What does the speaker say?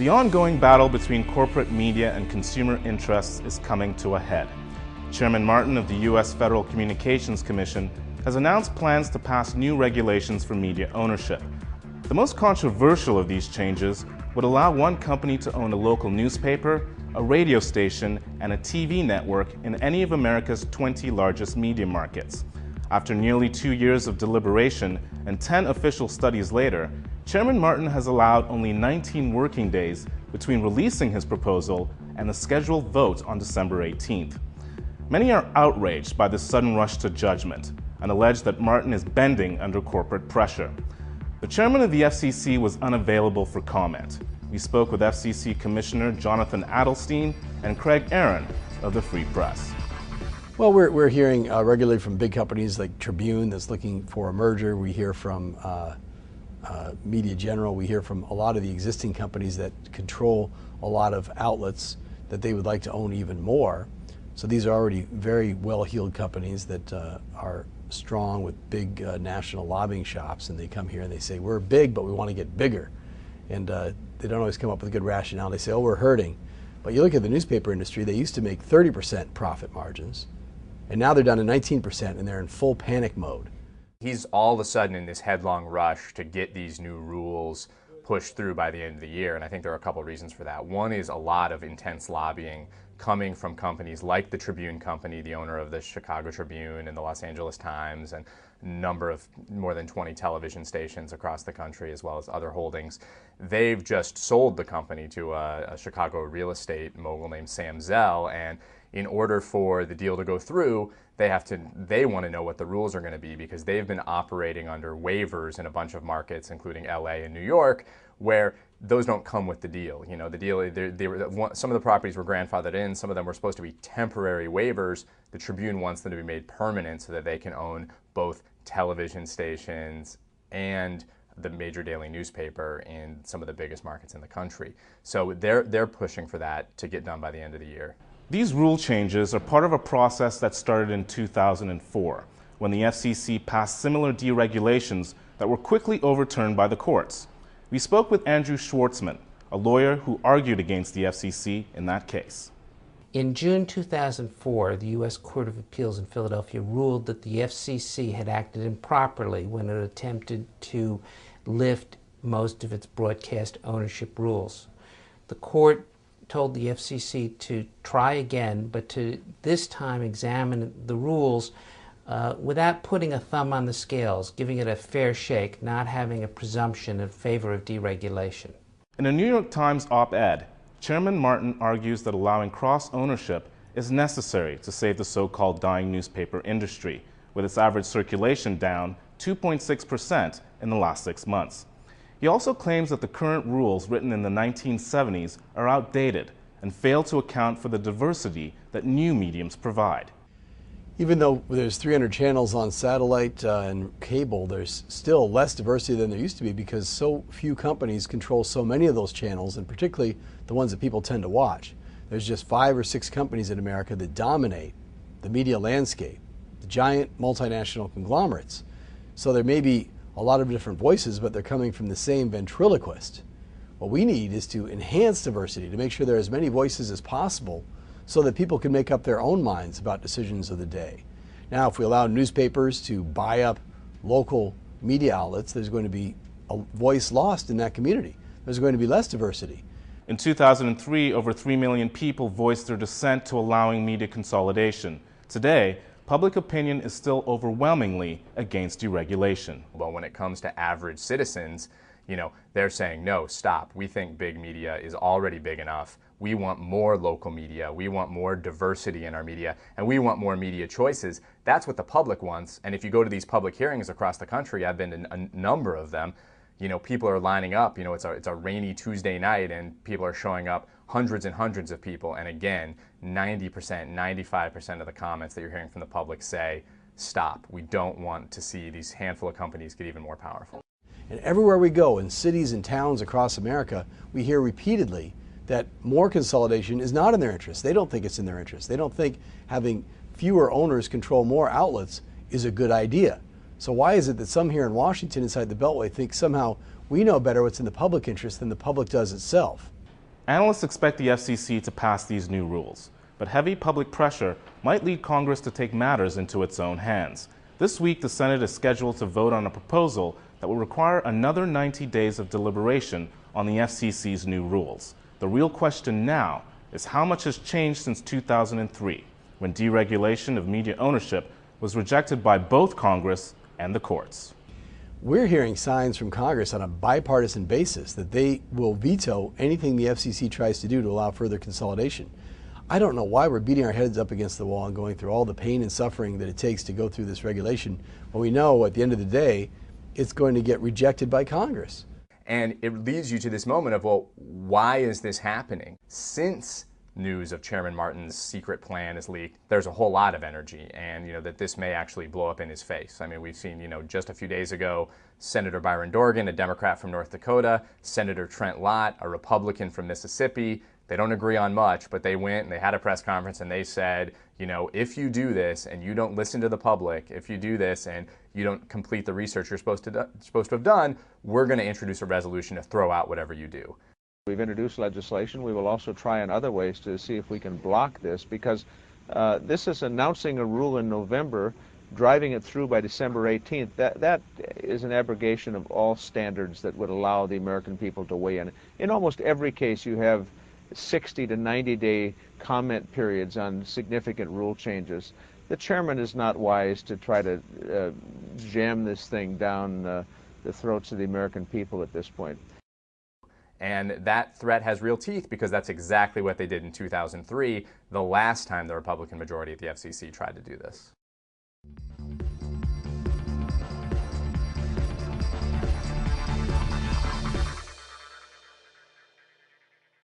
The ongoing battle between corporate media and consumer interests is coming to a head. Chairman Martin of the U.S. Federal Communications Commission has announced plans to pass new regulations for media ownership. The most controversial of these changes would allow one company to own a local newspaper, a radio station, and a TV network in any of America's 20 largest media markets. After nearly 2 years of deliberation and 10 official studies later, Chairman Martin has allowed only 19 working days between releasing his proposal and the scheduled vote on December 18th. Many are outraged by this sudden rush to judgment and allege that Martin is bending under corporate pressure. The chairman of the FCC was unavailable for comment. We spoke with FCC Commissioner Jonathan Adelstein and Craig Aaron of the Free Press. Well, we're hearing regularly from big companies like Tribune that's looking for a merger. We hear from Media General. We hear from a lot of the existing companies that control a lot of outlets that they would like to own even more. So these are already very well-heeled companies that are strong with big national lobbying shops, and they come here and they say, we're big, but we want to get bigger. And they don't always come up with a good rationale. They say, oh, we're hurting. But you look at the newspaper industry, they used to make 30% profit margins, and now they're down to 19%, and they're in full panic mode. He's all of a sudden in this headlong rush to get these new rules pushed through by the end of the year, and I think there are a couple of reasons for that. One is a lot of intense lobbying coming from companies like the Tribune Company, the owner of the Chicago Tribune and the Los Angeles Times, and a number of more than 20 television stations across the country, as well as other holdings. They've just sold the company to a Chicago real estate mogul named Sam Zell, and in order for the deal to go through, they want to know what the rules are going to be, because they've been operating under waivers in a bunch of markets, including LA and New York, where those don't come with the deal. You know, the deal, some of the properties were grandfathered in, some of them were supposed to be temporary waivers. The Tribune wants them to be made permanent so that they can own both television stations and the major daily newspaper in some of the biggest markets in the country. So they're pushing for that to get done by the end of the year. These rule changes are part of a process that started in 2004, when the FCC passed similar deregulations that were quickly overturned by the courts. We spoke with Andrew Schwartzman, a lawyer who argued against the FCC in that case. In June 2004, the U.S. Court of Appeals in Philadelphia ruled that the FCC had acted improperly when it attempted to lift most of its broadcast ownership rules. The court told the FCC to try again, but to this time examine the rules without putting a thumb on the scales, giving it a fair shake, not having a presumption in favor of deregulation. In a New York Times op-ed, Chairman Martin argues that allowing cross-ownership is necessary to save the so-called dying newspaper industry, with its average circulation down 2.6% in the last 6 months. He also claims that the current rules written in the 1970s are outdated and fail to account for the diversity that new mediums provide. Even though there's 300 channels on satellite and cable, there's still less diversity than there used to be, because so few companies control so many of those channels, and particularly the ones that people tend to watch. There's just 5 or 6 companies in America that dominate the media landscape, the giant multinational conglomerates. So there may be a lot of different voices, but they're coming from the same ventriloquist. What we need is to enhance diversity, to make sure there are as many voices as possible, so that people can make up their own minds about decisions of the day. Now, if we allow newspapers to buy up local media outlets, there's going to be a voice lost in that community. There's going to be less diversity. In 2003, over 3 million people voiced their dissent to allowing media consolidation. Today, public opinion is still overwhelmingly against deregulation. Well, when it comes to average citizens, you know, they're saying, no, stop. We think big media is already big enough. We want more local media. We want more diversity in our media, and we want more media choices. That's what the public wants. And if you go to these public hearings across the country, I've been to a number of them, you know, people are lining up. You know, it's a rainy Tuesday night, and people are showing up, hundreds and hundreds of people. And again, 90%, 95% of the comments that you're hearing from the public say, stop. We don't want to see these handful of companies get even more powerful. And everywhere we go, in cities and towns across America, we hear repeatedly that more consolidation is not in their interest. They don't think it's in their interest. They don't think having fewer owners control more outlets is a good idea. So why is it that some here in Washington inside the Beltway think somehow we know better what's in the public interest than the public does itself? Analysts expect the FCC to pass these new rules, but heavy public pressure might lead Congress to take matters into its own hands. This week, the Senate is scheduled to vote on a proposal that will require another 90 days of deliberation on the FCC's new rules. The real question now is how much has changed since 2003, when deregulation of media ownership was rejected by both Congress and the courts. We're hearing signs from Congress on a bipartisan basis that they will veto anything the FCC tries to do to allow further consolidation. I don't know why we're beating our heads up against the wall and going through all the pain and suffering that it takes to go through this regulation when we know at the end of the day it's going to get rejected by Congress. And it leads you to this moment of, well, why is this happening? Since news of Chairman Martin's secret plan is leaked, there's a whole lot of energy, and that this may actually blow up in his face. I mean, we've seen, just a few days ago, Senator Byron Dorgan, a Democrat from North Dakota, Senator Trent Lott, a Republican from Mississippi. They don't agree on much, but they went and they had a press conference and they said, if you do this and you don't listen to the public, if you do this and you don't complete the research you're supposed to have done, we're going to introduce a resolution to throw out whatever you do. We've introduced legislation. We will also try in other ways to see if we can block this, because this is announcing a rule in November, driving it through by December 18th. That is an abrogation of all standards that would allow the American people to weigh in. In almost every case, you have 60 to 90-day comment periods on significant rule changes. The chairman is not wise to try to jam this thing down the throats of the American people at this point. And that threat has real teeth, because that's exactly what they did in 2003, the last time the Republican majority at the FCC tried to do this.